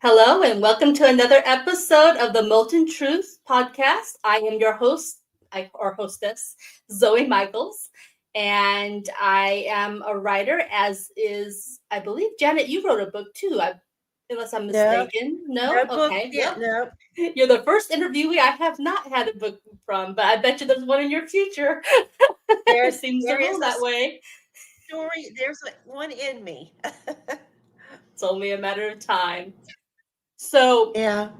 Hello, and welcome to another episode of the Molten Truth podcast. I am your host, or hostess, Zoe Michaels, and I am a writer, as is, I believe, Janet, you wrote a book too, unless I'm No, mistaken. No? no book Okay, yet. well, No, you're the first interviewee I have not had a book from, but I bet you there's one in your future. It seems to there is roll a that way. story. There's one in me. It's only a matter of time. So, Yeah.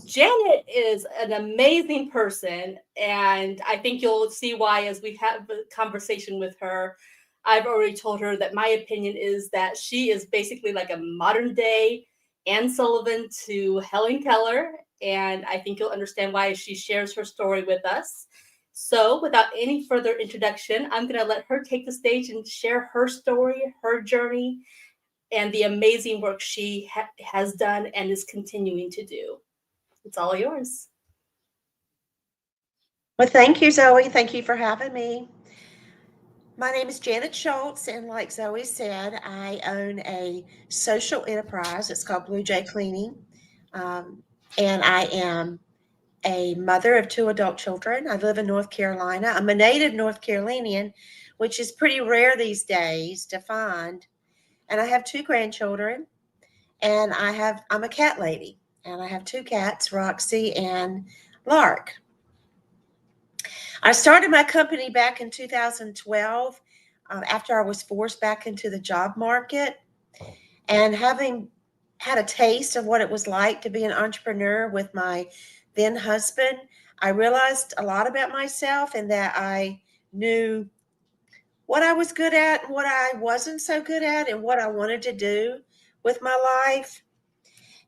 Janet is an amazing person, and I think you'll see why as we have a conversation with her. I've already told her that my opinion is that she is basically like a modern day Anne Sullivan to Helen Keller, and I think you'll understand why as she shares her story with us. So, without any further introduction, I'm going to let her take the stage and share her story, her journey, and the amazing work she has done and is continuing to do. It's all yours. Well, thank you, Zoe. Thank you for having me. My name is Janet Schultz, and like Zoe said, I own a social enterprise. It's called Blue Jay Cleaning. Um, and I am a mother of two adult children. I live in North Carolina. I'm a native North Carolinian, which is pretty rare these days to find. And I have two grandchildren, and I'm a cat lady, and I have two cats, Roxy and Lark. I started my company back in 2012 after I was forced back into the job market, and having had a taste of what it was like to be an entrepreneur with my then husband, I realized a lot about myself and that I knew what I was good at and what I wasn't so good at and what I wanted to do with my life.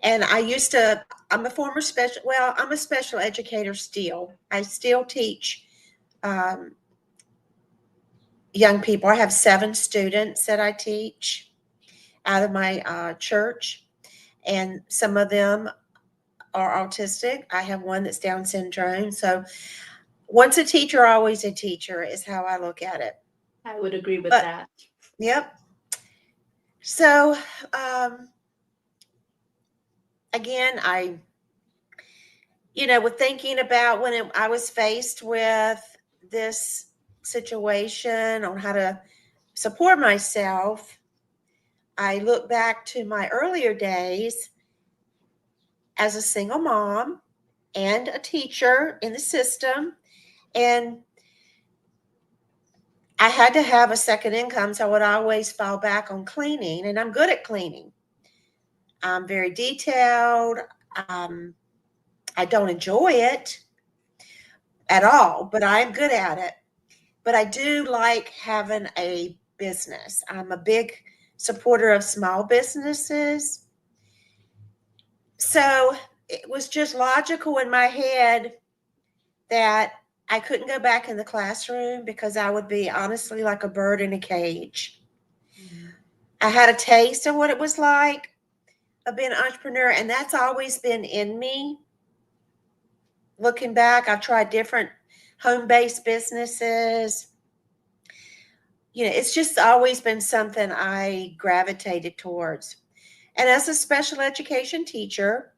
And I'm a I'm a special educator still. I still teach um, young people. I have 7 students that I teach out of my church, and some of them are autistic. I have one that's Down syndrome. So once a teacher, always a teacher is how I look at it. I would agree with But, that. yep. So, um, again, with thinking about I was faced with this situation on how to support myself, I look back to my earlier days as a single mom and a teacher in the system. And I had to have a second income, so I would always fall back on cleaning. And I'm good at cleaning. I'm very detailed. Um, I don't enjoy it at all, but I'm good at it. But I do like having a business. I'm a big supporter of small businesses. So it was just logical in my head that I couldn't go back in the classroom because I would be honestly like a bird in a cage. I had a taste of what it was like of being an entrepreneur, and that's always been in me. Looking back, I've tried different home based businesses. It's just always been something I gravitated towards. And as a special education teacher,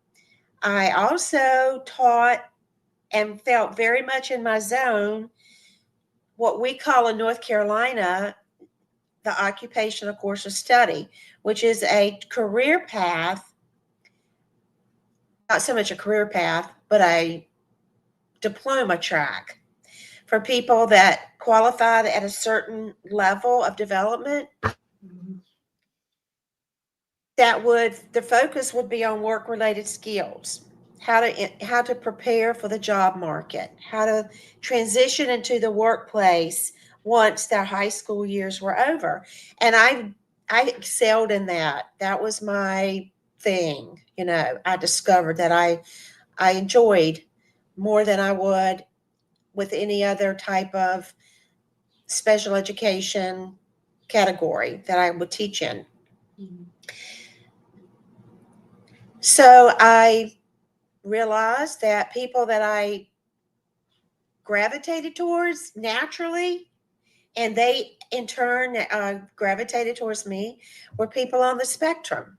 I also taught and felt very much in my zone what we call in North Carolina the occupational course of study, which is a career path, not so much a career path, but a diploma track for people that qualified at a certain level of development. Mhm. The focus would be on work related skills, how to prepare for the job market, how to transition into the workplace once their high school years were over. And I excelled in that. That was my thing. I discovered that I enjoyed more than I would with any other type of special education category that I would teach in. Mhm. So I realized that people that I gravitated towards naturally, and they in turn gravitated towards me, were people on the spectrum.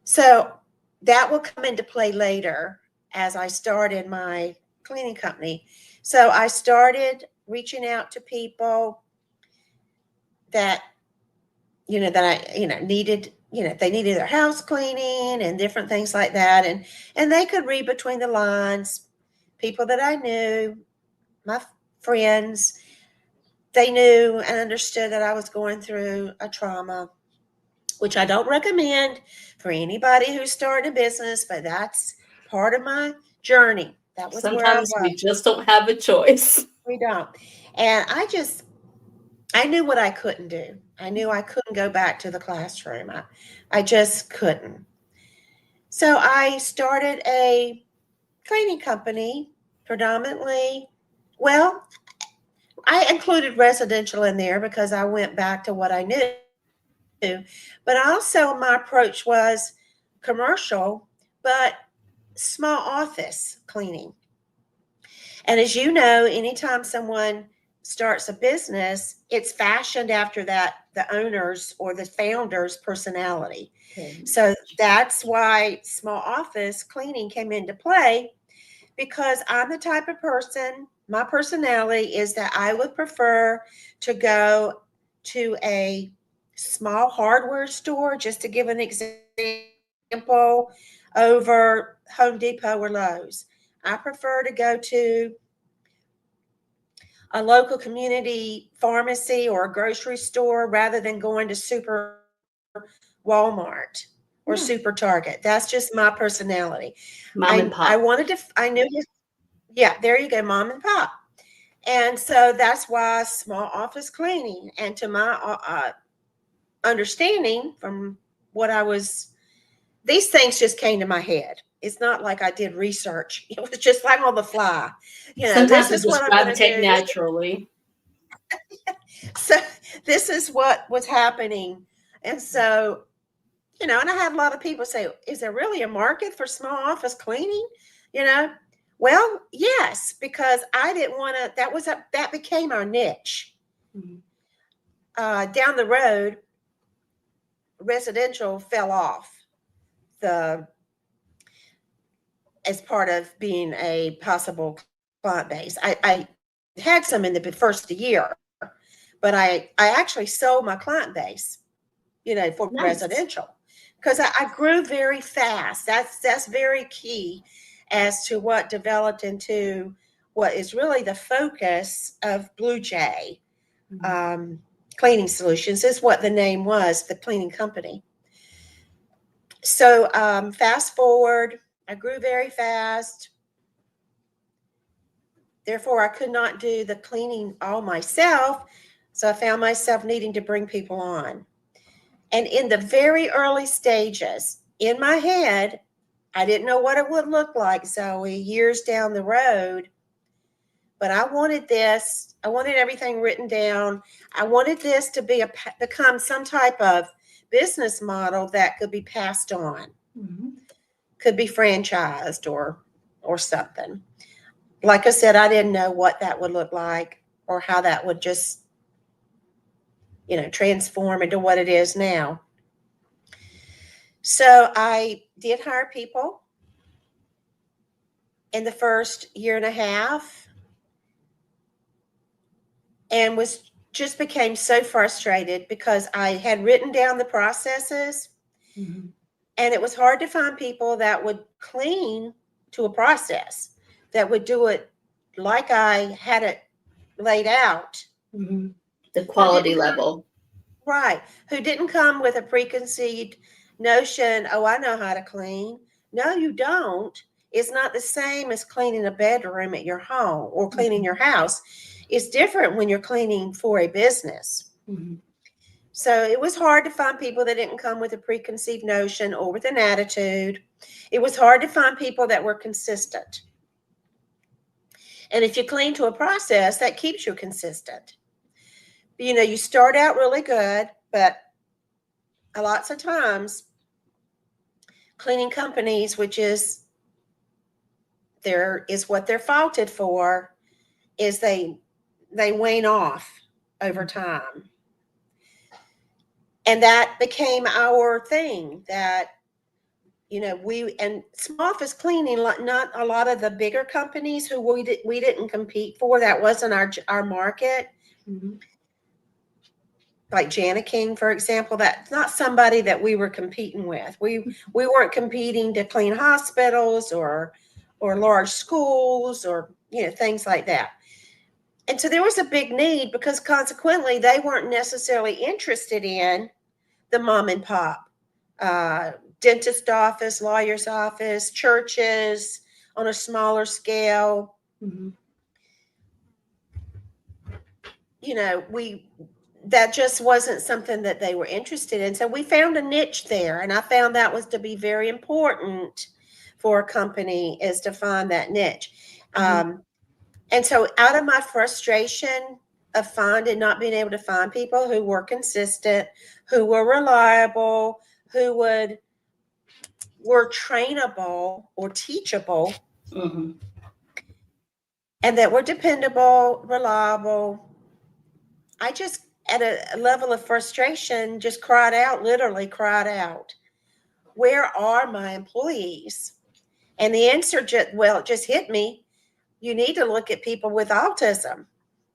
So that will come into play later as I started my cleaning company. So I started reaching out to people that, needed, they needed their house cleaning and different things like that. And they could read between the lines. People that I knew, my friends, they knew and understood that I was going through a trauma, which I don't recommend for anybody who's starting a business, but that's part of my journey. That was where I Sometimes was. we just don't have a choice. We don't. And I knew what I couldn't do. I knew I couldn't go back to the classroom. I just couldn't. So I started a cleaning company predominantly. Well, I included residential in there because I went back to what I knew. But also, my approach was commercial, but small office cleaning. And as you know, anytime someone starts a business, it's fashioned after the owner's or the founder's personality. Okay. So that's why small office cleaning came into play, because I'm the type of person, my personality is that I would prefer to go to a small hardware store, just to give an example, over Home Depot or Lowe's. I prefer to go to a local community pharmacy or a grocery store rather than going to Super Walmart or Super Yeah. Target. That's just my personality. Mom and I pop. wanted to, I knew, yeah, there you go, mom and pop. And so that's why small office cleaning. And to my understanding from what I was, these things just came to my head. It's not like I did research. It was just like on the fly. Sometimes This we is what just I'm going to gravitate do. naturally. So this is what was happening. And so, and I had a lot of people say, is there really a market for small office cleaning? You know, well, yes, because I didn't want to, that became our niche. Mhm. Down the road, residential fell off the as part of being a possible client base. I had some in the first year, but I actually sold my client base, for Nice. residential, because I grew very fast. That's very key as to what developed into what is really the focus of Blue Jay. Mhm. Cleaning Solutions is what the name was, the cleaning company. So fast forward, I grew very fast. Therefore, I could not do the cleaning all myself. So I found myself needing to bring people on. And in the very early stages, in my head, I didn't know what it would look like, Zoe, years down the road. But I wanted this. I wanted everything written down. I wanted this to become some type of business model that could be passed on, Mhm. could be franchised or something. Like I said, I didn't know what that would look like or how that would just, transform into what it is now. So I did hire people in the first year and a half, and was just became so frustrated because I had written down the processes, Mhm. and it was hard to find people that would clean to a process, that would do it like I had it laid out, Mhm. The who quality didn't come level. right, who didn't come with a preconceived notion, oh, I know how to clean. No, you don't. It's not the same as cleaning a bedroom at your home or cleaning Mhm. your house. It's different when you're cleaning for a business. Mhm. So it was hard to find people that didn't come with a preconceived notion or with an attitude. It was hard to find people that were consistent. And if you clean to a process, that keeps you consistent. You start out really good, but a lots of times cleaning companies, which is what they're faulted for, is they wane off over time. And that became our thing, that and small office cleaning, not a lot of the bigger companies who we didn't compete for. That wasn't our market. Mm-hmm. Like Jana King, for example, that's not somebody that we were competing with. We weren't competing to clean hospitals or large schools or things like that. And so there was a big need because consequently they weren't necessarily interested in the mom and pop dentist office, lawyer's office, churches on a smaller scale. Mm-hmm. That just wasn't something that they were interested in. So we found a niche there, and I found that was to be very important for a company, is to find that niche. Mm-hmm. And so out of my frustration of not being able to find people who were consistent, who were reliable, who were trainable or teachable, Mm-hmm. and that were dependable, reliable, I just, at a level of frustration, just literally cried out, where are my employees? And the answer it just hit me. You need to look at people with autism,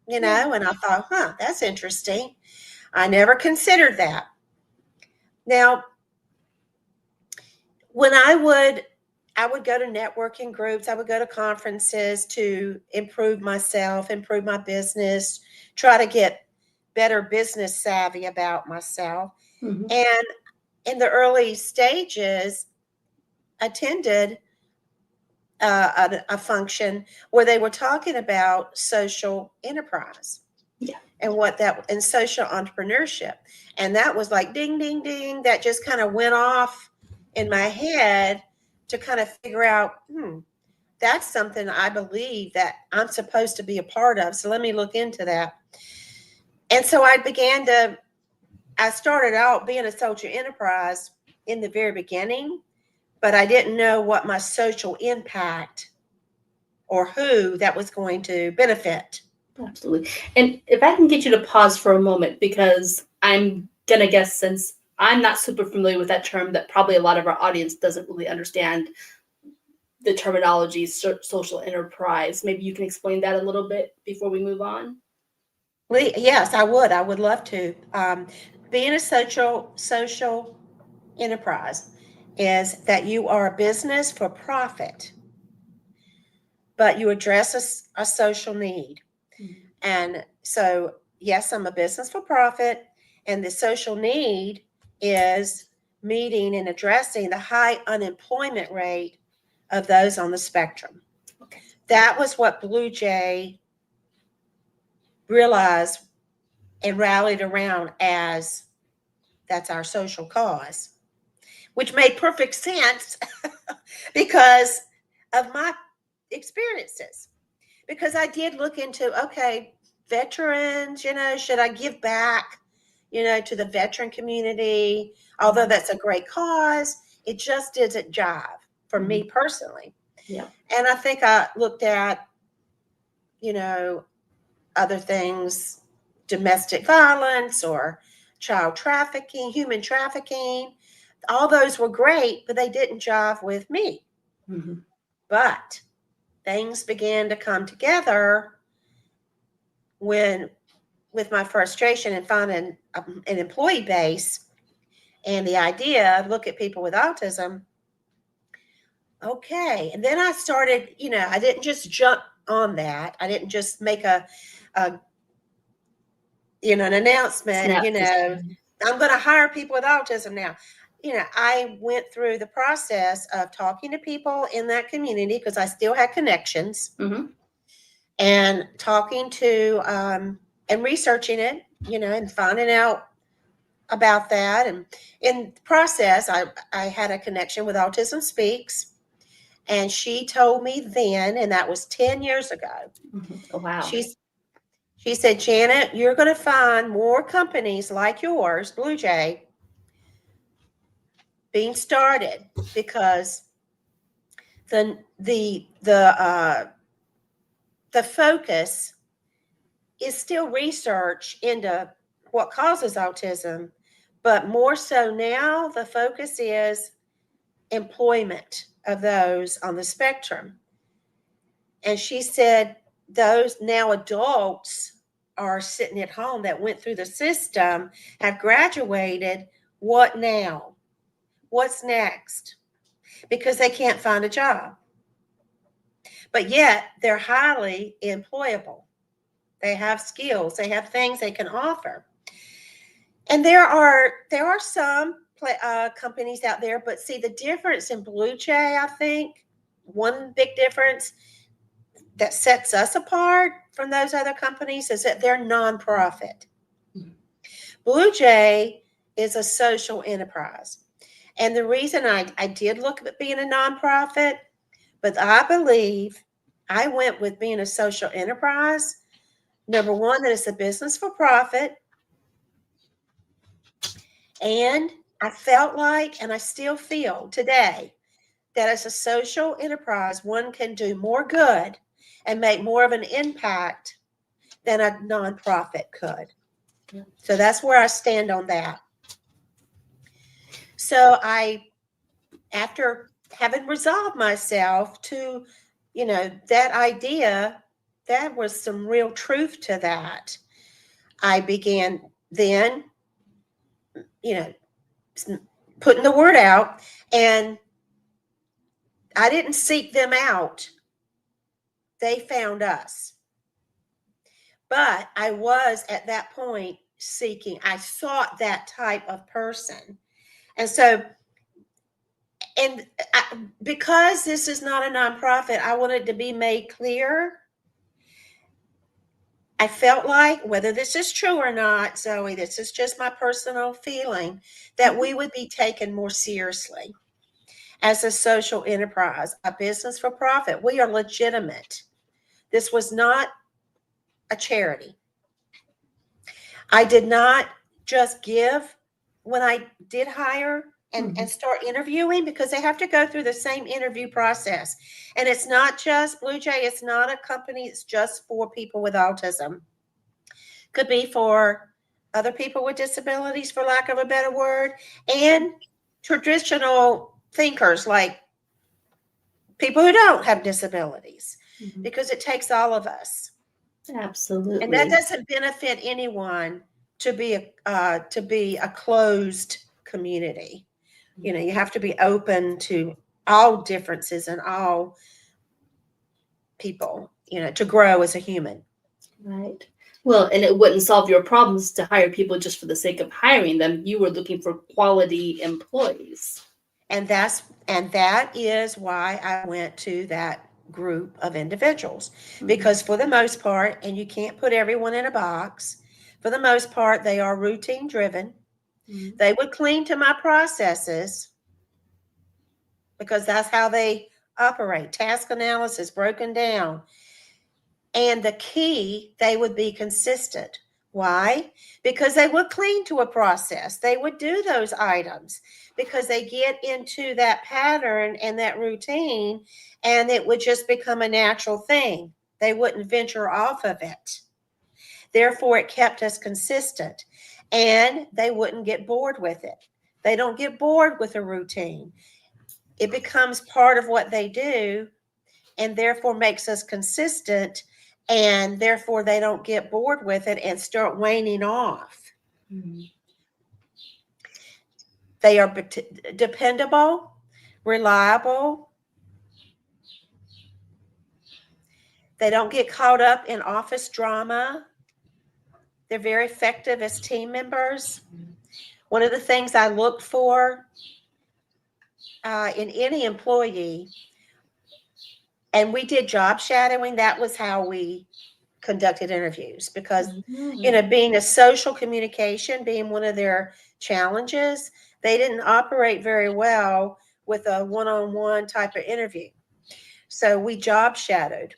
and I thought, that's interesting. I never considered that. Now, when I would go to networking groups, I would go to conferences to improve myself, improve my business, try to get better business savvy about myself. Mm-hmm. And in the early stages, attended a function where they were talking about social enterprise. Yeah. And social entrepreneurship. And that was like ding, ding, ding. That just kind of went off in my head to kind of figure out, that's something I believe that I'm supposed to be a part of. So let me look into that. And so I started out being a social enterprise in the very beginning, but I didn't know what my social impact or who that was going to benefit. Absolutely. And if I can get you to pause for a moment, because I'm going to guess, since I'm not super familiar with that term, that probably a lot of our audience doesn't really understand the terminology social enterprise. Maybe you can explain that a little bit before we move on. Yes, I would. I would love to. Being a social enterprise is that you are a business for profit, but you address a social need. Mm-hmm. And so, yes, I'm a business for profit, and the social need is meeting and addressing the high unemployment rate of those on the spectrum. Okay. That was what Blue Jay realized and rallied around as that's our social cause, which made perfect sense because of my experiences. Because I did look into, okay, veterans, should I give back, to the veteran community? Although that's a great cause, it just didn't jive for me personally. Yeah. And I think I looked at, other things, domestic violence or child trafficking, human trafficking. All those were great, but they didn't jive with me. Mm-hmm. But things began to come together with my frustration and finding an employee base and the idea, look at people with autism. Okay. And then I started, I didn't just jump on that. I didn't just make an announcement, I'm going to hire people with autism now. I went through the process of talking to people in that community because I still had connections, Mm-hmm. and talking to and researching it, and finding out about that. And in the process, I had a connection with Autism Speaks, and she told me then, and that was 10 years ago. Mm-hmm. Oh, wow. She said, Janet, you're going to find more companies like yours, Blue Jay, being started because the focus is still research into what causes autism, but more so now the focus is employment of those on the spectrum. And she said, those now adults are sitting at home that went through the system, have graduated. What now? What's next? Because they can't find a job. But yet they're highly employable. They have skills, they have things they can offer. And there are some companies out there, but see the difference in Blue Jay, I think one big difference that sets us apart from those other companies is that they're nonprofit. Mm-hmm. Blue Jay is a social enterprise. And the reason I did look at being a nonprofit, but I believe I went with being a social enterprise. Number one, that it's a business for profit. And I felt like, and I still feel today, that as a social enterprise, one can do more good and make more of an impact than a nonprofit could. Yeah. So that's where I stand on that. So after having resolved myself to, that idea, there was some real truth to that. I began then, putting the word out, and I didn't seek them out. They found us. But I was at that point I sought that type of person. And so, because this is not a nonprofit, I wanted to be made clear. I felt like, whether this is true or not, Zoe, this is just my personal feeling, that we would be taken more seriously as a social enterprise, a business for profit. We are legitimate. This was not a charity. I did not just give when I did hire and start interviewing, because they have to go through the same interview process. And it's not just Blue Jay. It's not a company. It's just for people with autism. Could be for other people with disabilities, for lack of a better word, and traditional thinkers like people who don't have disabilities, because it takes all of us. Absolutely. And that doesn't benefit anyone to be a closed community. You have to be open to all differences and all people, to grow as a human. Right. Well, and it wouldn't solve your problems to hire people just for the sake of hiring them. You were looking for quality employees. And that is why I went to that group of individuals, because for the most part, and you can't put everyone in a box, for the most part, they are routine driven. They would cling to my processes because that's how they operate. Task analysis broken down. And the key, they would be consistent. Why? Because they would cling to a process. They would do those items because they get into that pattern and that routine, and it would just become a natural thing. They wouldn't venture off of it. Therefore, it kept us consistent, and they wouldn't get bored with it. They don't get bored with a routine. It becomes part of what they do, and therefore makes us consistent, and therefore they don't get bored with it and start waning off. They are dependable, reliable. They don't get caught up in office drama. They're very effective as team members. One of the things I looked for in any employee, and we did job shadowing. That was how we conducted interviews, because being a social communication being one of their challenges, they didn't operate very well with a one-on-one type of interview. So we job shadowed,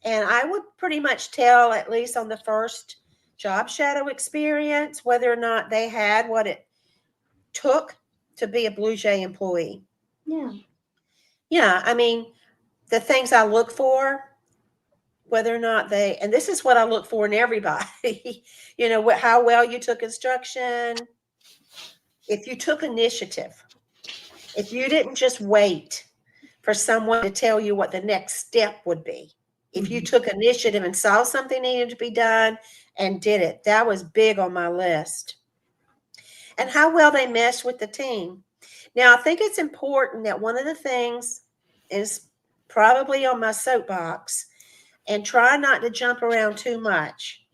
and I would pretty much tell, at least on the first job shadow experience, whether or not they had what it took to be a Blue Jay employee. I mean, the things I look for, whether or not and this is what I look for in everybody, how well you took instruction, if you took initiative, if you didn't just wait for someone to tell you what the next step would be, if you took initiative and saw something needed to be done and did it, that was big on my list. And how well they mesh with the team. Now, I think it's important that one of the things is probably on my soapbox, and try not to jump around too much.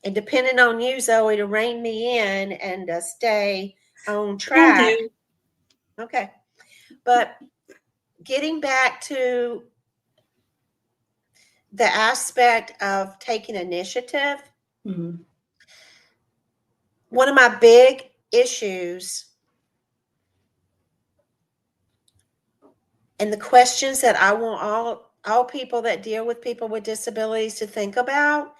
And depending on you, Zoe, to rein me in and stay on Will track. do. Okay. But getting back to the aspect of taking initiative, Mhm. one of my big issues and the questions that I want all people that deal with people with disabilities to think about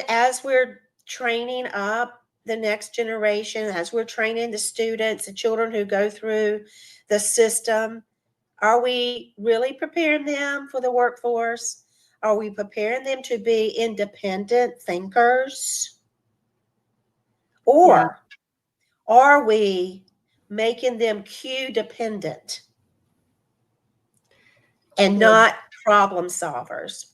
as we're training up the next generation, as we're training the students, the children who go through the system, are we really preparing them for the workforce? Are we preparing them to be independent thinkers? Yeah. Or are we making them cue dependent and Well, not problem solvers?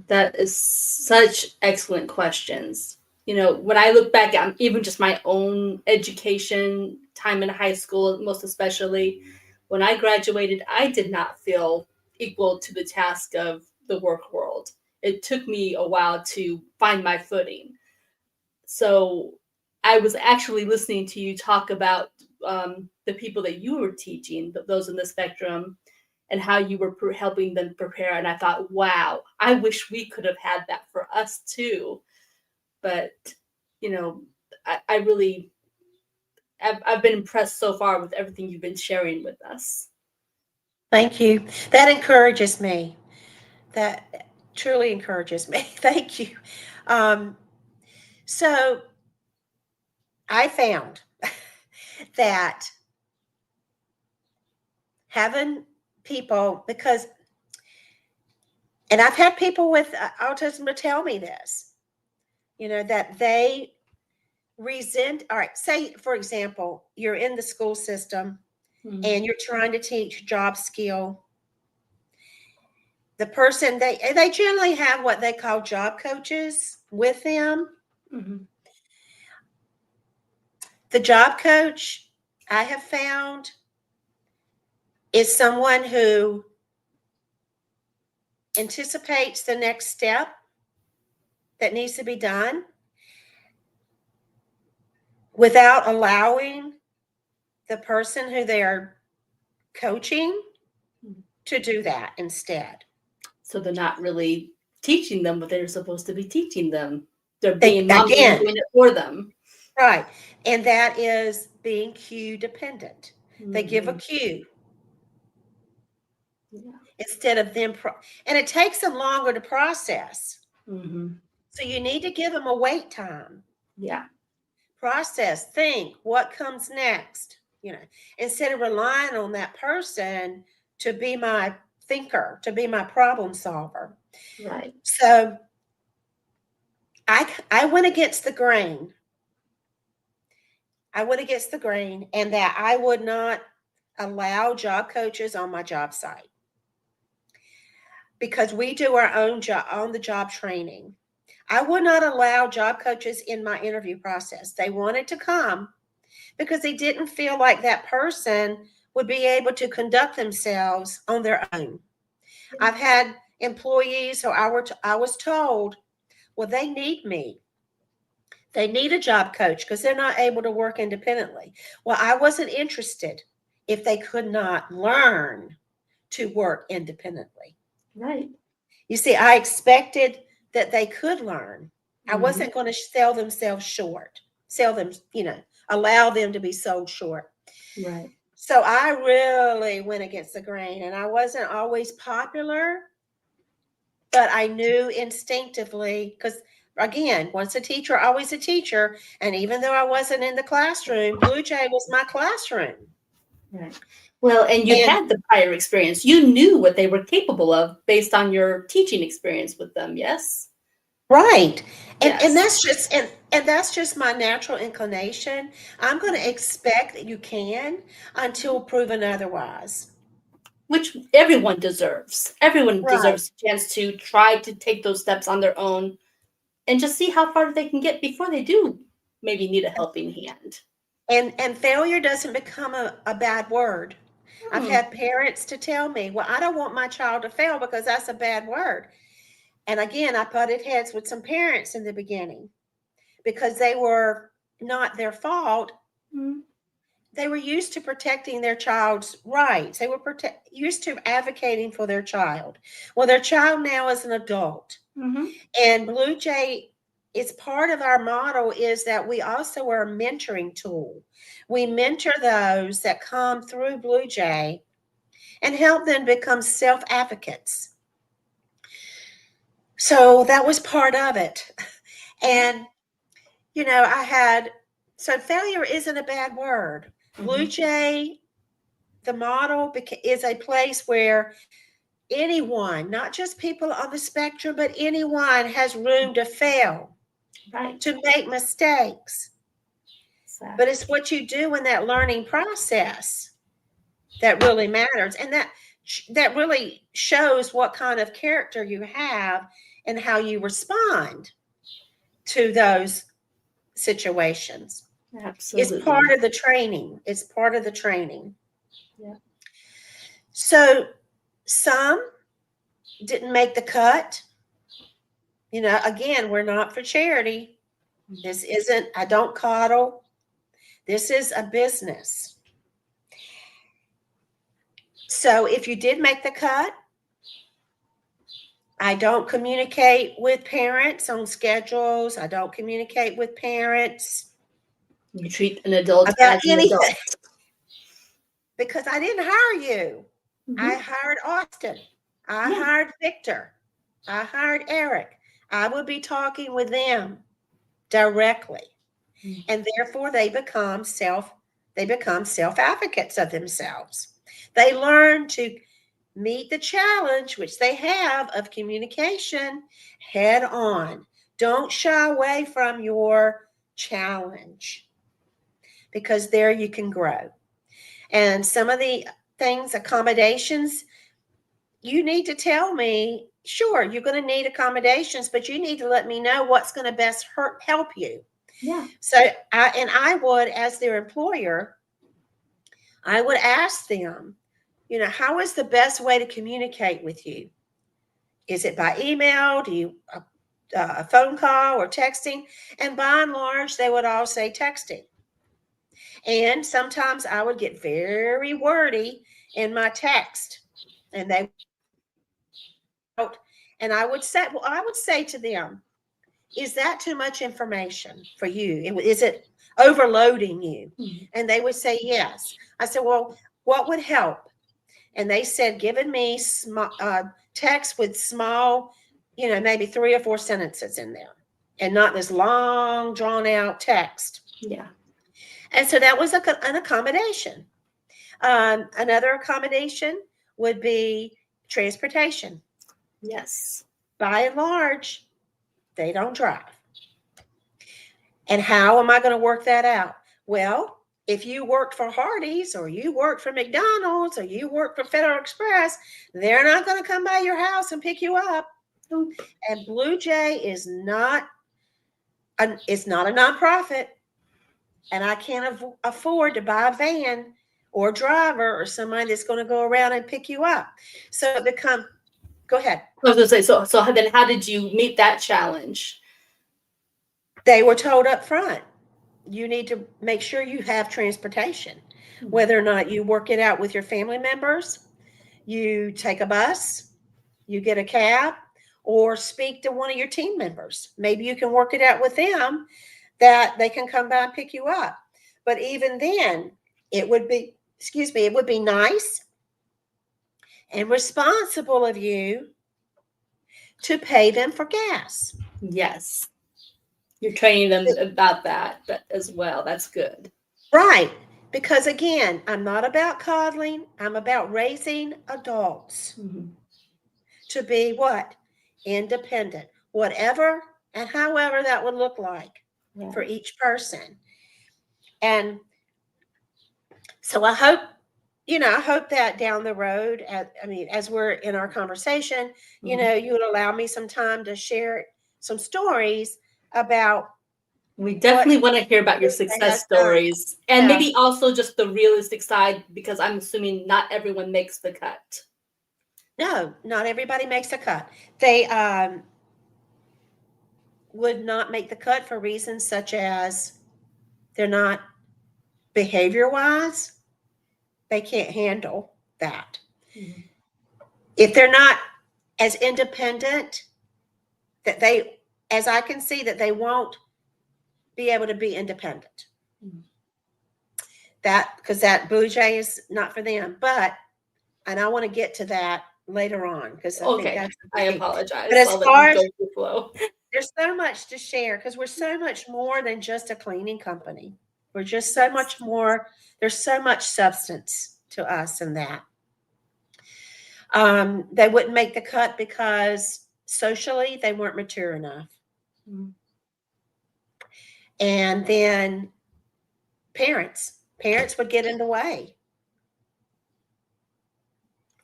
that is such excellent questions. When I look back at even just my own education time in high school, most especially when I graduated, I did not feel equal to the task of the work world. It took me a while to find my footing. So I was actually listening to you talk about the people that you were teaching, those in the spectrum, and how you were helping them prepare. And I thought, wow, I wish we could have had that for us too. But, you know, I really, I've been impressed so far with everything you've been sharing with us. Thank you. That encourages me. That truly encourages me. Thank you. Um, so I found that having people, because, and I've had people with autism to tell me this, that they resent, all right, say, for example, you're in the school system Mm-hmm. and you're trying to teach job skill. The person, they generally have what they call job coaches with them. Mm-hmm. The job coach, I have found, is someone who anticipates the next step that needs to be done without allowing the person who they are coaching to do that instead. So they're not really teaching them what they're supposed to be teaching them. They're They, being mommy and again, doing it for them. right. And that is being cue dependent. They give a Mm-hmm. cue Yeah. instead of them, and it takes them longer to process. Mm-hmm. So you need to give them a wait time. Yeah. Process, think, what comes next, instead of relying on that person to be my thinker, to be my problem solver. Right. So I went against the grain. I went against the grain, and that I would not allow job coaches on my job site because we do our own job on the job training. I would not allow job coaches in my interview process. They wanted to come because they didn't feel like that person would be able to conduct themselves on their own. I've had employees who I was told, well, they need me. They need a job coach because they're not able to work independently. Well, I wasn't interested if they could not learn to work independently. Right. You see, I expected that they could learn. I Mm-hmm. wasn't going to sell themselves short, sell them, allow them to be sold short. Right. So I really went against the grain, and I wasn't always popular, but I knew instinctively because, again, once a teacher, always a teacher. And even though I wasn't in the classroom, Blue Jay was my classroom. Right. Well, and you And had the prior experience. You knew what they were capable of based on your teaching experience with them, yes? Right. And Yes. that's just my natural inclination. I'm going to expect that you can until proven otherwise. Which everyone deserves. Everyone Right. deserves a chance to try to take those steps on their own and just see how far they can get before they do maybe need a helping hand. And failure doesn't become a bad word. I've Hmm. had parents to tell me, well, I don't want my child to fail because that's a bad word. And again, I butted heads with some parents in the beginning because they were not their fault. Hmm. They were used to protecting their child's rights. They were used to advocating for their child. Well, their child now is an adult. Hmm. And Blue Jay is part of our model is that we also are a mentoring tool. We mentor those that come through Blue Jay and help them become self advocates. So that was part of it. And, I had, so failure isn't a bad word. Blue Hmm. Jay, the model is a place where anyone, not just people on the spectrum, but anyone has room to fail, Right. to make mistakes. But it's Exactly. what you do in that learning process that really matters. And that really shows what kind of character you have and how you respond to those situations. It's part Absolutely. of the training. It's part of the training. Yeah. So some didn't make the cut. Again, we're not for charity. This isn't, I don't coddle. This is a business. So if you did make the cut, I don't communicate with parents on schedules. I don't communicate with parents You treat an adult about as an anything adult. because I didn't hire you. I Hmm. hired Austin. I Yeah. hired Victor. I hired Eric. I would be talking with them directly. And therefore they become self advocates of themselves. They learn to meet the challenge, which they have, of communication head on. Don't shy away from your challenge because there you can grow. And some of the things, accommodations, you need to tell me, sure, you're going to need accommodations, but you need to let me know what's going to best help you. Yeah. So I would, as their employer, I would ask them, how is the best way to communicate with you? Is it by email? Do you a phone call or texting? And by and large, they would all say texting. And sometimes I would get very wordy in my text, and they and I would say to them, "Is that too much information for you? Is it overloading you?" Mhm. And they would say yes. I said, "Well, what would help?" And they said, giving me text with small, maybe 3 or 4 sentences in there and not this long, drawn out text. Yeah. And so that was an accommodation. Another accommodation would be transportation. Yes. By and large, they don't drive. And how am I going to work that out? Well, if you worked for Hardee's or you worked for McDonald's or you work for Federal Express, they're not going to come by your house and pick you up. Nope. And Blue Jay is not it's not a nonprofit, and I can't afford to buy a van or a driver or somebody that's going to go around and pick you up. So it becomes. Go ahead. I was gonna say, so then how did you meet that challenge? They were told up front, you need to make sure you have transportation, Mhm. whether or not you work it out with your family members, you take a bus, you get a cab, or speak to one of your team members. Maybe you can work it out with them that they can come by and pick you up. But even then, it would be nice and responsible of you to pay them for gas. Yes. You're training them about that but as well. That's good. Right. Because again, I'm not about coddling, I'm about raising adults Hmm. to be what? Independent. Whatever and however that would look like Yeah. for each person. And so I hope, I hope that down the road, as we're in our conversation, Mhm. you would allow me some time to share some stories about We what definitely want to hear about your Bluejay success has done. stories and Yeah. maybe also just the realistic side, because I'm assuming not everyone makes the cut. No, not everybody makes a cut. They would not make the cut for reasons such as they're not behavior wise, they can't handle that. Mhm. If they're not as independent, that they, as I can see, that they won't be able to be independent. Mhm. That, because that Bluejay is not for them. And I want to get to that later on because I think Okay, that's I the key. apologize. But as I'll let far you go as with the flow. there's so much to share because we're so much more than just a cleaning company. We're just so much more. There's so much substance to us in that. They wouldn't make the cut because socially they weren't mature enough. Mhm. And then parents would get in the way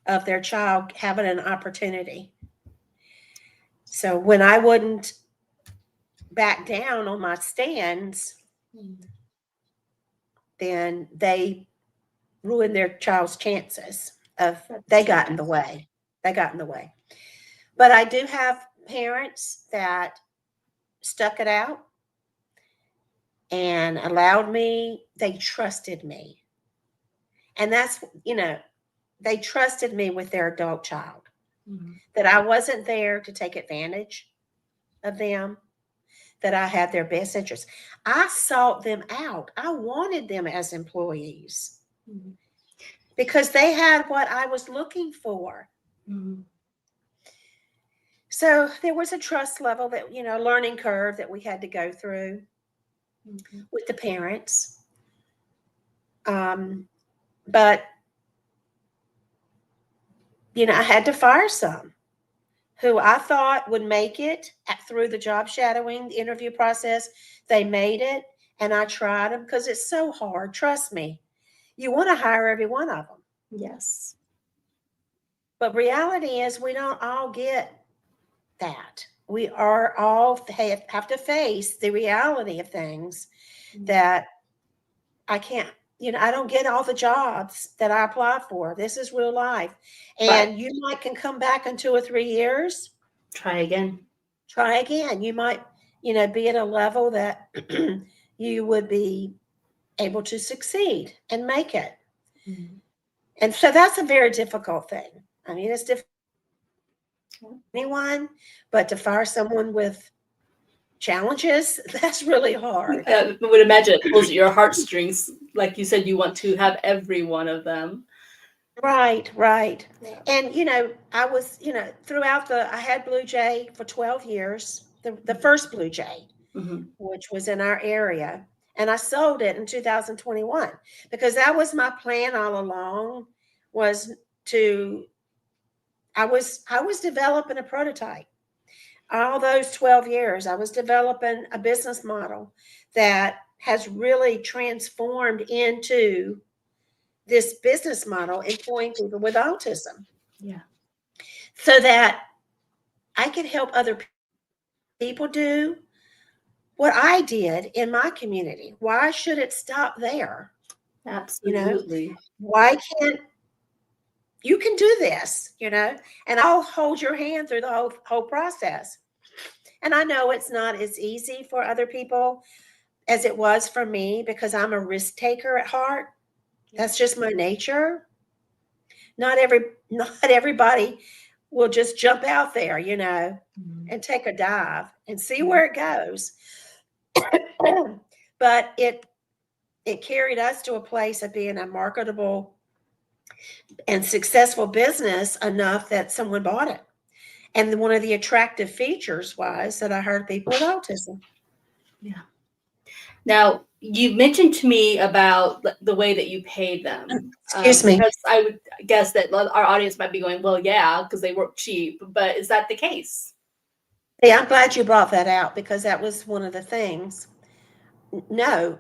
of their child having an opportunity. So when I wouldn't back down on my stands, Mhm. then they ruined their child's chances of That's they true. got in the way. They got in the way. But I do have parents that stuck it out and allowed me, they trusted me. And that's, they trusted me with their adult child, Mhm. that I wasn't there to take advantage of them, that I had their best interest. I sought them out. I wanted them as employees Mhm. because they had what I was looking for. Mhm. So there was a trust level that, learning curve that we had to go through Mhm. with the parents. But, I had to fire some who I thought would make it through the job shadowing, the interview process. They made it, and I tried them because it's so hard. Trust me. You want to hire every one of them. Yes. But reality is, we don't all get that. We are all have to face the reality of things Mhm. that I can't, I don't get all the jobs that I apply for. This is real life. Right. And you might can come back in 2 or 3 years, Try again. try again. You might, be at a level that you would be able to succeed and make it. Mhm. And so that's a very difficult thing. I mean, it's difficult Yeah. for anyone, but to fire someone with challenges, that's really hard. I would imagine it pulls at your heartstrings. Like you said, you want to have every one of them. Right, right. Yeah. And I was, throughout I had Bluejay for 12 years, the first Bluejay, Mhm. which was in our area. And I sold it in 2021 because that was my plan all along, was to I was developing a prototype. All those 12 years, I was developing a business model that has really transformed into this business model employing people with autism Yeah. so that I could help other people do what I did in my community. Why should it stop there? You know, Absolutely. why can't you can do this, and I'll hold your hand through the whole process. And I know it's not as easy for other people as it was for me because I'm a risk taker at heart. Yeah. That's just my nature. Not everybody will just jump out there, Mhm. and take a dive and see Yeah. where it goes. But it carried us to a place of being a marketable and successful business enough that someone bought it. And one of the attractive features was that I heard people with autism. Yeah. Now, you mentioned to me about the way that you paid them, Excuse me. because I would guess that our audience might be going, well, yeah, because they work cheap. But is that the case? Yeah, I'm glad you brought that out because that was one of the things. No,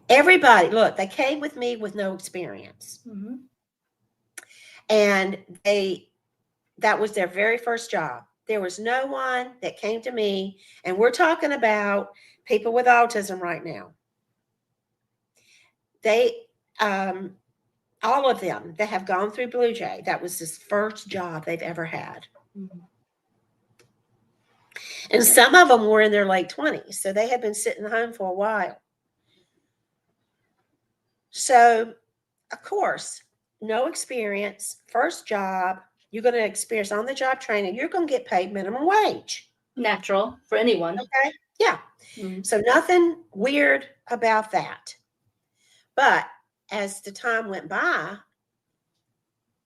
everybody, look, they came with me with no experience. Mm-hmm. And that was their very first job. There was no one that came to me, and we're talking about people with autism right now. They, all of them that have gone through Blue Jay, that was his first job they've ever had. Mm-hmm. And some of them were in their late 20s, so they had been sitting home for a while. So, of course, no experience, first job, you're going to experience on the job training, you're going to get paid minimum wage. Natural for anyone. Okay. Yeah. Mm-hmm. So nothing weird about that. But as the time went by,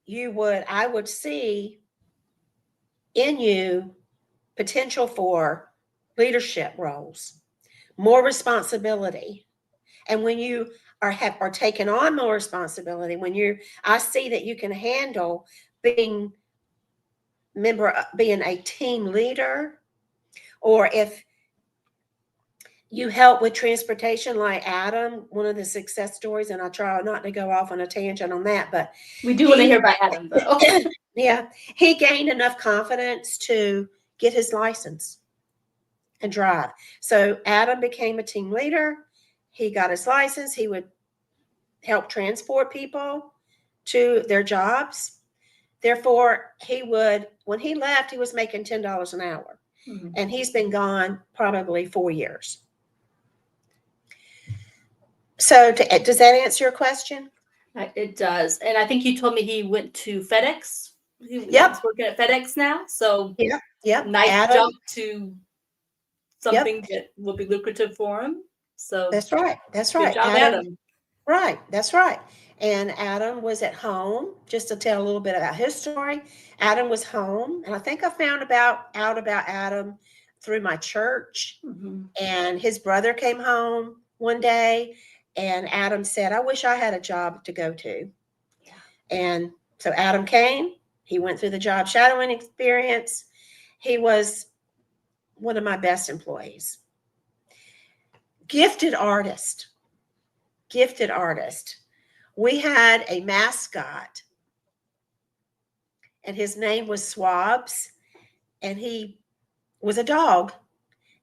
I would see in you potential for leadership roles, more responsibility. And when you are taking on more responsibility, I see that you can handle being a team leader, or if you help with transportation like Adam, one of the success stories, and I try not to go off on a tangent on that, but We do want to hear about Adam, though. yeah, he gained enough confidence to get his license and drive. So Adam became a team leader. He got his license. He would help transport people to their jobs. Therefore, when he left, he was making $10 an hour. Mm-hmm. And he's been gone probably 4 years. So does that answer your question? It does. And I think you told me he went to FedEx. Yep. He's working at FedEx now. So Yep. nice Adam, jump to something that will be lucrative for him. So that's right. That's good right. job, Adam. Right. That's right. And Adam was at home. Just to tell a little bit about his story, Adam was home, and I think I found out about Adam through my church. Mm-hmm. And his brother came home one day, and Adam said, "I wish I had a job to go to." Yeah. And so Adam came. He went through the job shadowing experience. He was one of my best employees. Gifted artist. We had a mascot, and his name was Swabs, and he was a dog.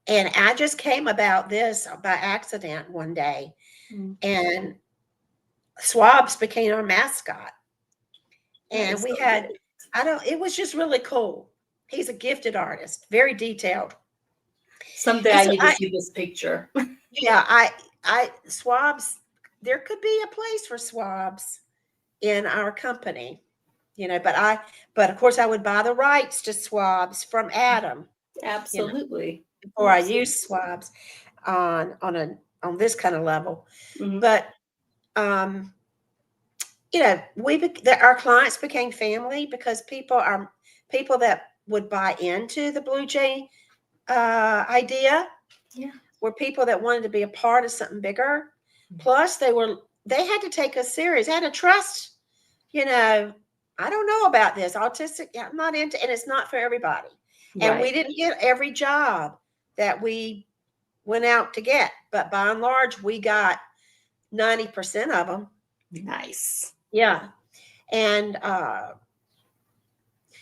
And I just came about this by accident one day, and Swabs became our mascot. And we had, it was just really cool. He's a gifted artist, very detailed. Someday I need to see this picture. Yeah, Swabs, there could be a place for Swabs in our company, but of course I would buy the rights to Swabs from Adam. Absolutely. Before I use Swabs on this kind of level. Mm-hmm. But our clients became family because people that would buy into the Blue Jay idea. Yeah. Were people that wanted to be a part of something bigger. Plus they had to take us serious. They had to trust, I don't know about this autistic. I'm not into, and it's not for everybody. Right. And we didn't get every job that we went out to get, but by and large, we got 90% of them. Nice. Yeah. And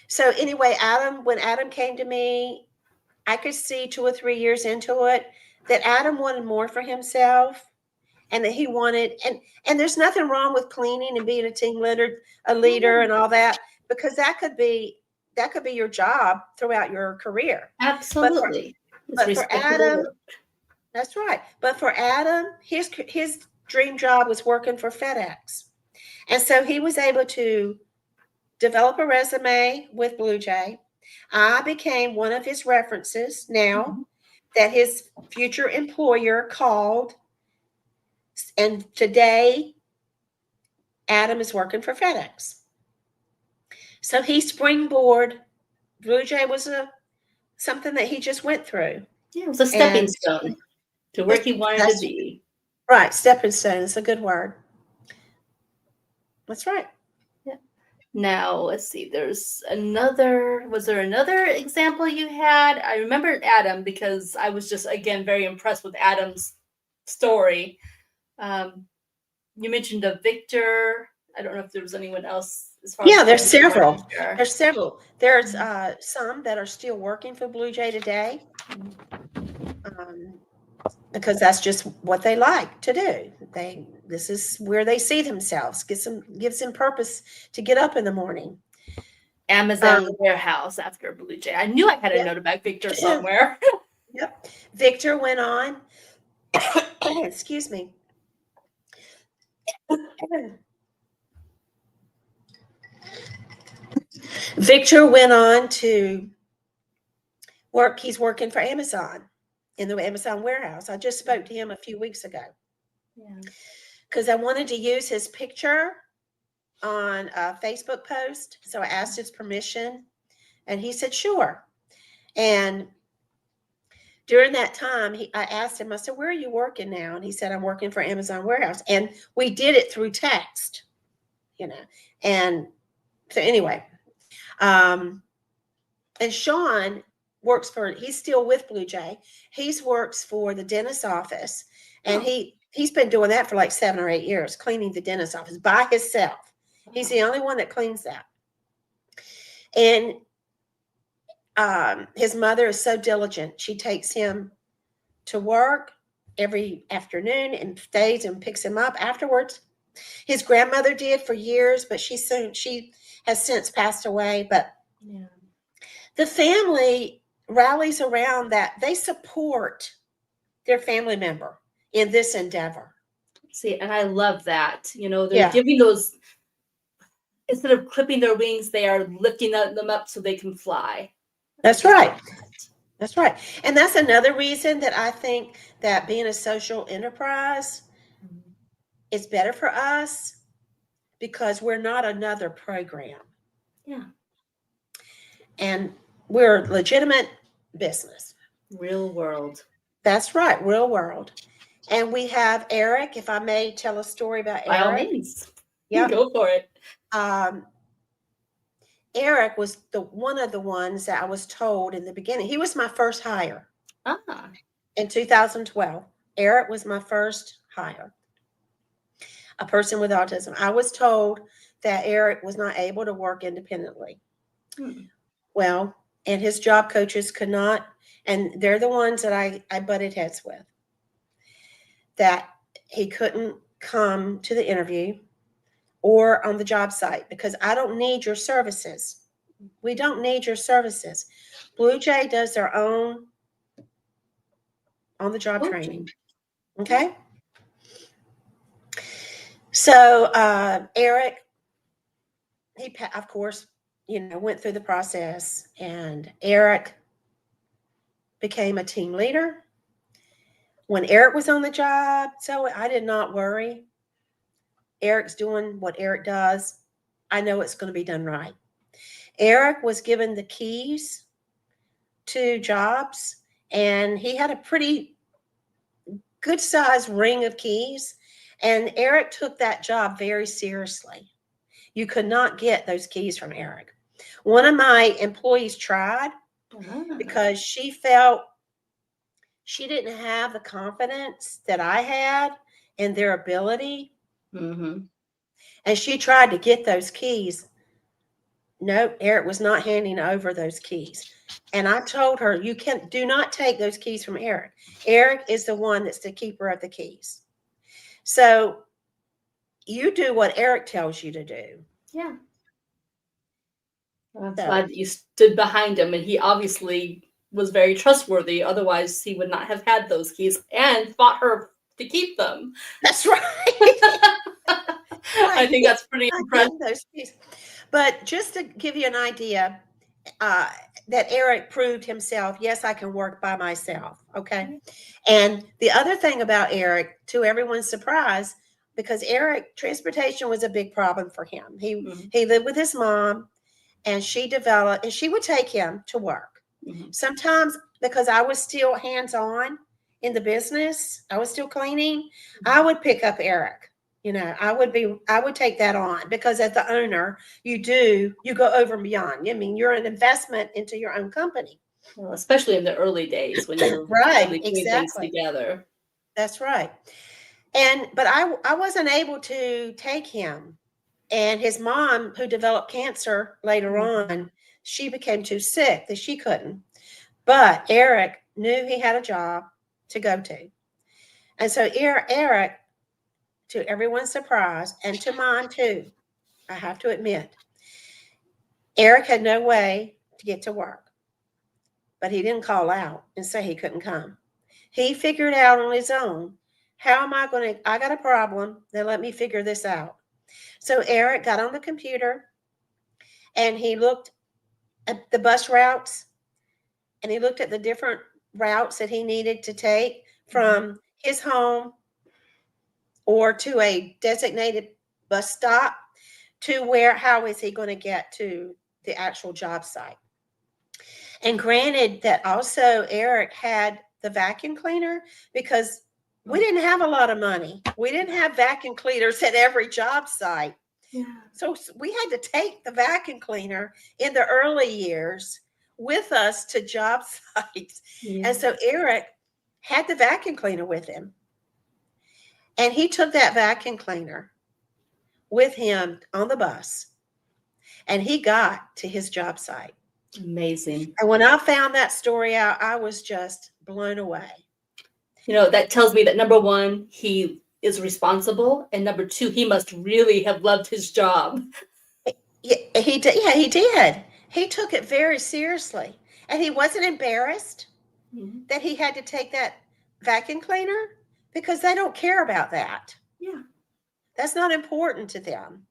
so anyway, when Adam came to me, I could see 2 or 3 years into it that Adam wanted more for himself, and that he wanted, and there's nothing wrong with cleaning and being a team leader, and all that, because that could be your job throughout your career. Absolutely. But for Adam, that's right. But for Adam, his dream job was working for FedEx. And so he was able to develop a resume with Blue Jay. I became one of his references now that his future employer called. And today, Adam is working for FedEx. So he springboard. Blue Jay was something that he just went through. Yeah, it was a stepping stone to where he wanted to be. Right, stepping stone is a good word. That's right. Yeah. Now, let's see. Was there another example you had? I remember Adam because I was just, again, very impressed with Adam's story. Um, you mentioned a Victor. I don't know if there was anyone else as far as Yeah, there's you wanted several. to share. There's several. There's some that are still working for Blue Jay today, because that's just what they like to do. This is where they see themselves. Gives them purpose to get up in the morning. Amazon warehouse after Blue Jay. I knew I had a Yep. note about Victor somewhere. Yep. Victor went on. Excuse me. Victor went on to work. He's working for Amazon in the Amazon warehouse. I just spoke to him a few weeks ago because I wanted to use his picture on a Facebook post. So I asked his permission and he said, sure. And during that time, I asked him, I said, where are you working now? And he said, I'm working for Amazon warehouse. And we did it through text, And so anyway, and Sean he's still with Blue Jay. He's works for the dentist's office, and he's been doing that for like 7 or 8 years, cleaning the dentist's office by himself. He's the only one that cleans that. And his mother is so diligent. She takes him to work every afternoon and stays and picks him up afterwards. His grandmother did for years, but she has since passed away. But the family rallies around that. They support their family member in this endeavor. See, and I love that. They're giving those, instead of clipping their wings, they are lifting them up so they can fly. That's right. That's right. And that's another reason that I think that being a social enterprise is better for us, because we're not another program. Yeah. And we're a legitimate business. Real world. That's right. Real world. And we have Eric, if I may tell a story about Eric. By all means. Yeah. Go for it. Eric was one of the ones that I was told in the beginning. He was my first hire. In 2012. Eric was my first hire. A person with autism. I was told that Eric was not able to work independently. Well, and his job coaches could not, and they're the ones that I butted heads with, that he couldn't come to the interview or on the job site because I don't need your services. We don't need your services. Blue Jay does their own on-the-job training. Okay? So Eric, he, of course, went through the process, and Eric became a team leader. When Eric was on the job, so I did not worry. Eric's doing what Eric does. I know it's going to be done right. Eric was given the keys to jobs, and he had a pretty good sized ring of keys, and Eric took that job very seriously. You could not get those keys from Eric. One of my employees tried because she felt she didn't have the confidence that I had in their ability. And she tried to get those keys. No, Eric was not handing over those keys. And I told her, do not take those keys from Eric. Eric is the one that's the keeper of the keys. So you do what Eric tells you to do. Yeah. I'm glad that you stood behind him, and he obviously was very trustworthy. Otherwise, he would not have had those keys and fought her to keep them. That's right. I think that's pretty impressive. Those keys. But just to give you an idea, that Eric proved himself, yes, I can work by myself. Okay. And the other thing about Eric, to everyone's surprise, because Eric, transportation was a big problem for him. He lived with his mom, and she would take him to work. Sometimes, because I was still hands-on in the business, I was still cleaning, I would pick up Eric, I would take that on, because as the owner, you go over and beyond. I mean, you're an investment into your own company. Well, especially in the early days when you're Right, really putting things exactly. together. That's right. But I wasn't able to take him. And his mom, who developed cancer later on, she became too sick that she couldn't. But Eric knew he had a job to go to. And so Eric, to everyone's surprise, and to mine too, I have to admit, Eric had no way to get to work. But he didn't call out and say he couldn't come. He figured out on his own, how am I going to, I got a problem, then let me figure this out. So Eric got on the computer and he looked at the bus routes, and he looked at the different routes that he needed to take from his home or to a designated bus stop to how is he going to get to the actual job site. And granted that also Eric had the vacuum cleaner, because we didn't have a lot of money. We didn't have vacuum cleaners at every job site. Yeah. So we had to take the vacuum cleaner in the early years with us to job sites. Yeah. And so Eric had the vacuum cleaner with him. And he took that vacuum cleaner with him on the bus. And he got to his job site. Amazing. And when I found that story out, I was just blown away. That tells me that, number one, he is responsible, and number two, he must really have loved his job. Yeah, he did. Yeah, he did. He took it very seriously, and he wasn't embarrassed that he had to take that vacuum cleaner, because they don't care about that. Yeah, that's not important to them,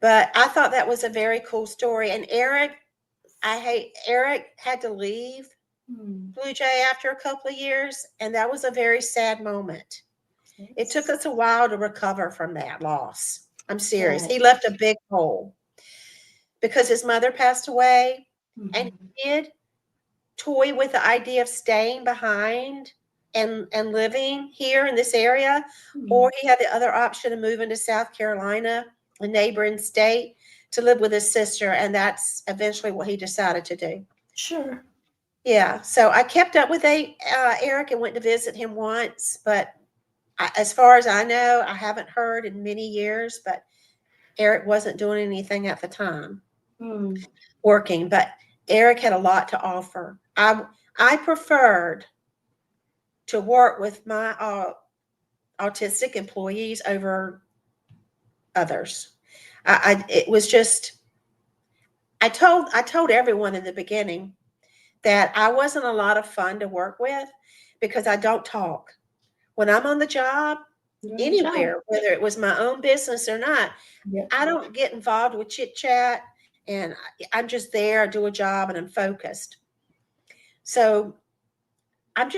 But I thought that was a very cool story. And Eric had to leave Blue Jay after a couple of years, and that was a very sad moment. Yes. It took us a while to recover from that loss. I'm serious. Right. He left a big hole because his mother passed away, and he did toy with the idea of staying behind and living here in this area, or he had the other option of moving to South Carolina, a neighboring state, to live with his sister, and that's eventually what he decided to do. Sure. Yeah, so I kept up with Eric and went to visit him once, but as far as I know, I haven't heard in many years, but Eric wasn't doing anything at the time, working, but Eric had a lot to offer. I preferred to work with my autistic employees over others. It was just, I told everyone in the beginning that I wasn't a lot of fun to work with, because I don't talk. When I'm on the job, anywhere, whether it was my own business or not, I don't get involved with chit chat, and I'm just there, I do a job, and I'm focused. So I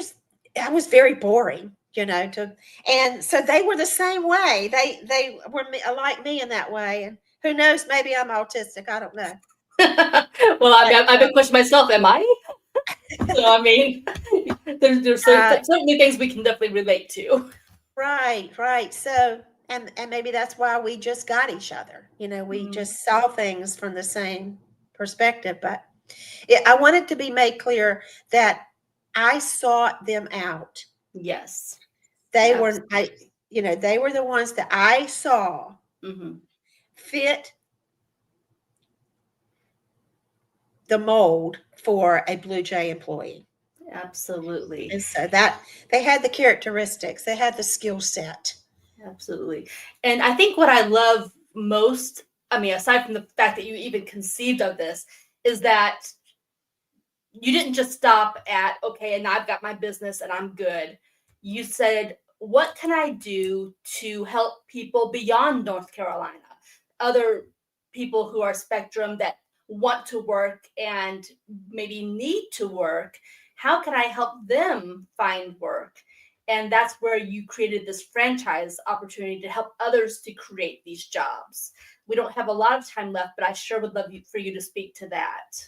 was very boring, and so they were the same way. They were like me in that way, and who knows, maybe I'm autistic, I don't know. Well, I've been questioning myself, am I? So I mean, there's certainly things we can definitely relate to. Right. So and maybe that's why we just got each other. We just saw things from the same perspective. But I wanted to be made clear that I sought them out. Yes. They were they were the ones that I saw fit the mold for a Blue Jay employee. Absolutely. And so that they had the characteristics, they had the skill set. Absolutely. And I think what I love most, aside from the fact that you even conceived of this, is that you didn't just stop at, okay, and I've got my business and I'm good. You said, what can I do to help people beyond North Carolina? Other people who are spectrum that want to work and maybe need to work. How can I help them find work? And that's where you created this franchise opportunity to help others to create these jobs. We don't have a lot of time left, but I sure would love for you to speak to that.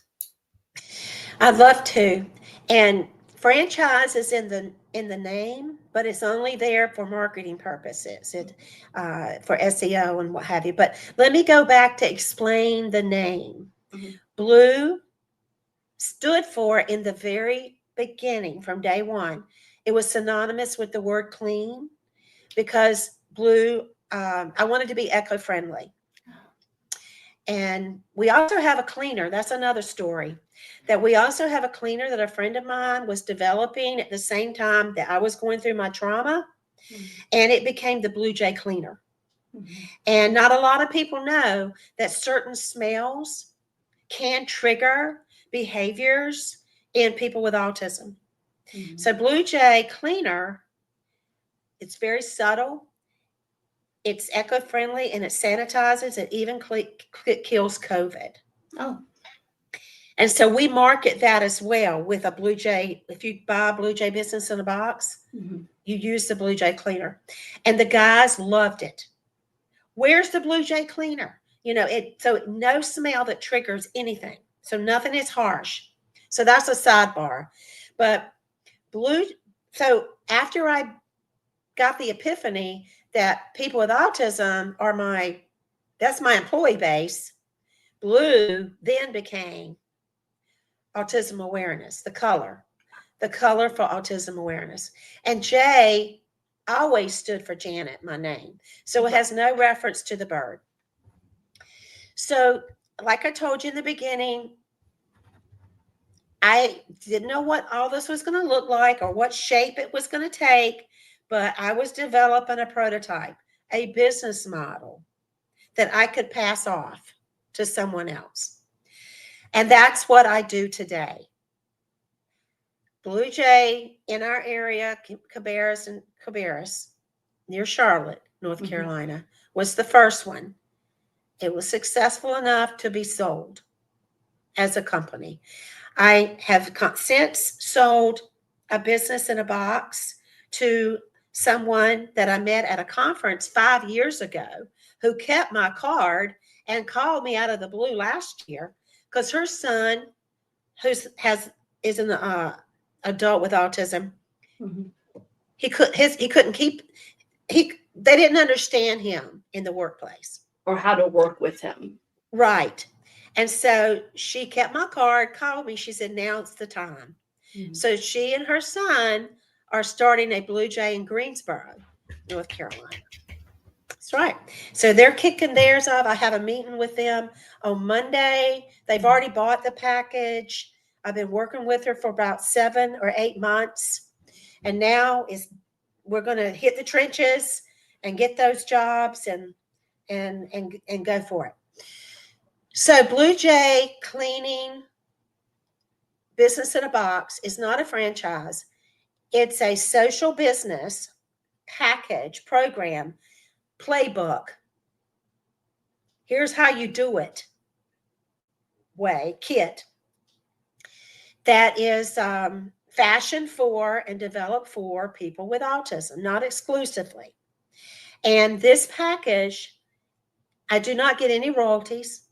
I'd love to. And franchise is in the name, but it's only there for marketing purposes, for SEO and what have you. But let me go back to explain the name. Mhm. Blue stood for, in the very beginning, from day one, it was synonymous with the word clean, because blue, I wanted to be eco-friendly. And we also have a cleaner. That's another story. That we also have a cleaner that a friend of mine was developing at the same time that I was going through my trauma, and it became the Blue Jay cleaner. Mhm. And not a lot of people know that certain smells can trigger behaviors in people with autism. Mhm. So Blue Jay cleaner, it's very subtle, it's eco-friendly, and it sanitizes. It even kills COVID. Oh. And so we market that as well with a Blue Jay. If you buy a Blue Jay business in a box, Mhm. you use the Blue Jay cleaner. And the guys loved it. Where's the Blue Jay cleaner? So no smell that triggers anything. So nothing is harsh. So that's a sidebar. But so after I got the epiphany that people with autism that's my employee base, blue then became autism awareness, the color for autism awareness. And J always stood for Janet, my name. So it has no reference to the bird. So, like I told you in the beginning, I didn't know what all this was going to look like or what shape it was going to take, but I was developing a prototype, a business model that I could pass off to someone else. And that's what I do today. Blue Jay in our area, Cabarrus, near Charlotte, North Carolina, was the first one. It was successful enough to be sold as a company. I have since sold a business in a box to someone that I met at a conference 5 years ago, who kept my card and called me out of the blue last year because her son, is an adult with autism. Mhm. He couldn't keep they didn't understand him in the workplace. Or how to work with him. Right. And so she kept my card, called me. She said, now it's the time. Mhm. So she and her son are starting a Blue Jay in Greensboro, North Carolina. That's right. So they're kicking theirs off. I have a meeting with them on Monday. They've already bought the package. I've been working with her for about 7 or 8 months. And now we're going to hit the trenches and get those jobs and go for it. So Blue Jay Cleaning Business in a Box is not a franchise. It's a social business package, program, playbook. Here's how you do it kit that is fashioned for and developed for people with autism, not exclusively. And this package, I do not get any royalties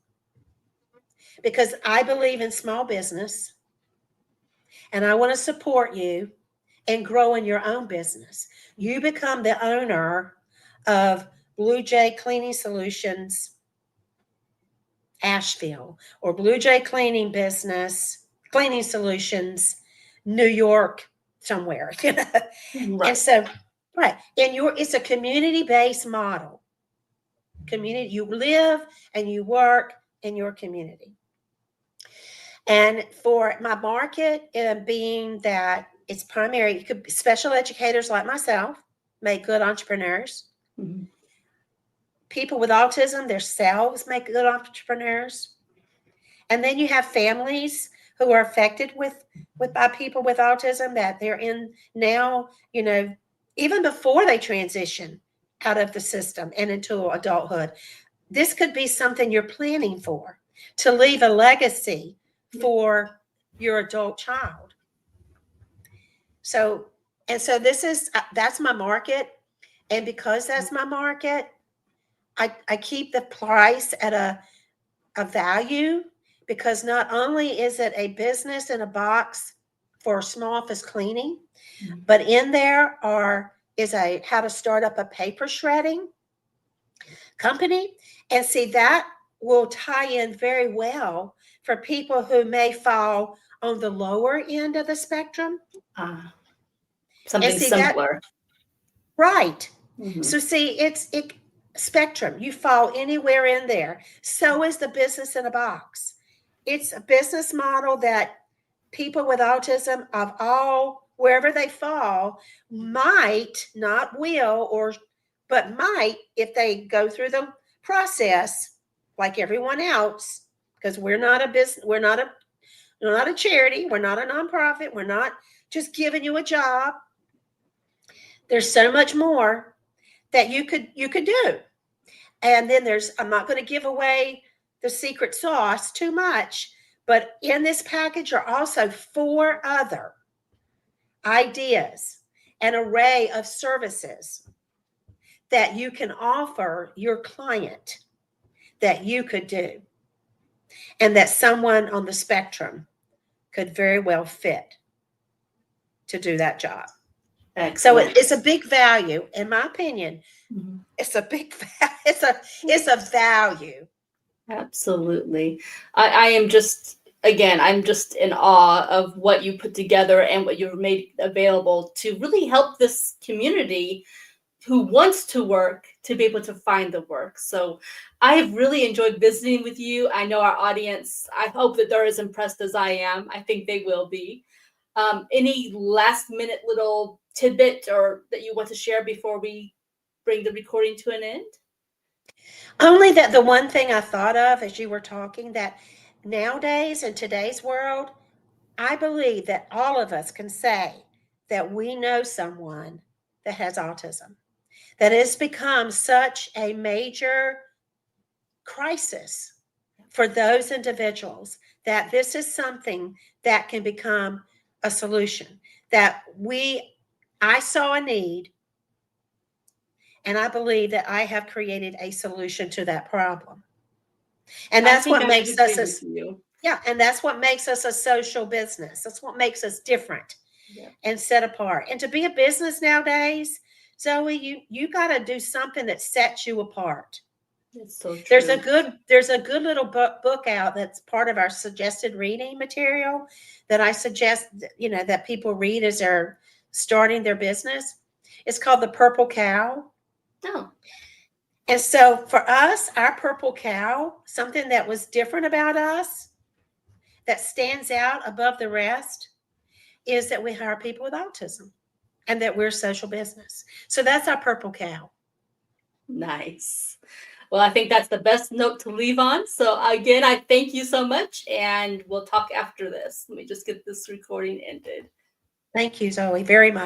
because I believe in small business and I want to support you and grow in your own business. You become the owner of Blue Jay Cleaning Solutions Asheville or Blue Jay Cleaning Solutions New York somewhere. Right. And so, right, it's a community-based model. Community, you live and you work in your community. And for my market, being that it's primary, it could be special educators like myself make good entrepreneurs. Mhm. People with autism themselves make good entrepreneurs. And then you have families who are affected by people with autism that they're in now, even before they transition out of the system and into adulthood. This could be something you're planning for, to leave a legacy for your adult child. So that's my market. And because that's my market, I keep the price at a value, because not only is it a business in a box for small office cleaning, Mhm. but in there is a how to start up a paper shredding company. And see, that will tie in very well for people who may fall on the lower end of the spectrum. Ah, And something see that, simpler. right. Mhm. So see, it spectrum. You fall anywhere in there. So is the business in a box. It's a business model that people with autism of all wherever they fall might, not will, or but might, if they go through the process like everyone else, because we're not a business, we're not a charity, we're not a nonprofit, we're not just giving you a job. There's so much more that you could do. And then I'm not going to give away the secret sauce too much, but in this package are also 4 other ideas, an array of services that you can offer your client that you could do, and that someone on the spectrum could very well fit to do that job. So Excellent. it's a big value, in my opinion. Mhm. It's a big, it's a value. Absolutely. I am just, again, I'm just in awe of what you put together and what you've made available to really help this community who wants to work to be able to find the work. So I have really enjoyed visiting with you. I know our audience, I hope that they're as impressed as I am. I think they will be. Any last minute little tidbit or that you want to share before we bring the recording to an end? Only that the one thing I thought of as you were talking, that nowadays in today's world, I believe that all of us can say that we know someone that has autism, that it's become such a major crisis for those individuals, that this is something that can become a solution. That I saw a need, and I believe that I have created a solution to that problem. And I that's think what I would makes us agree with you. yeah, and that's what makes us a social business. That's what makes us different Yeah, and set apart. And to be a business nowadays, Zoe, you got to do something that sets you apart. it's so There's true. a good little book out that's part of our suggested reading material that I suggest, that people read as they're starting their business. It's called The Purple Cow. Oh, And so for us, our purple cow, something that was different about us, that stands out above the rest, is that we hire people with autism and that we're social business. So that's our purple cow. nice. Well, I think that's the best note to leave on. So, again, I thank you so much, and we'll talk after this. Let me just get this recording ended. Thank you, Zoe, very much.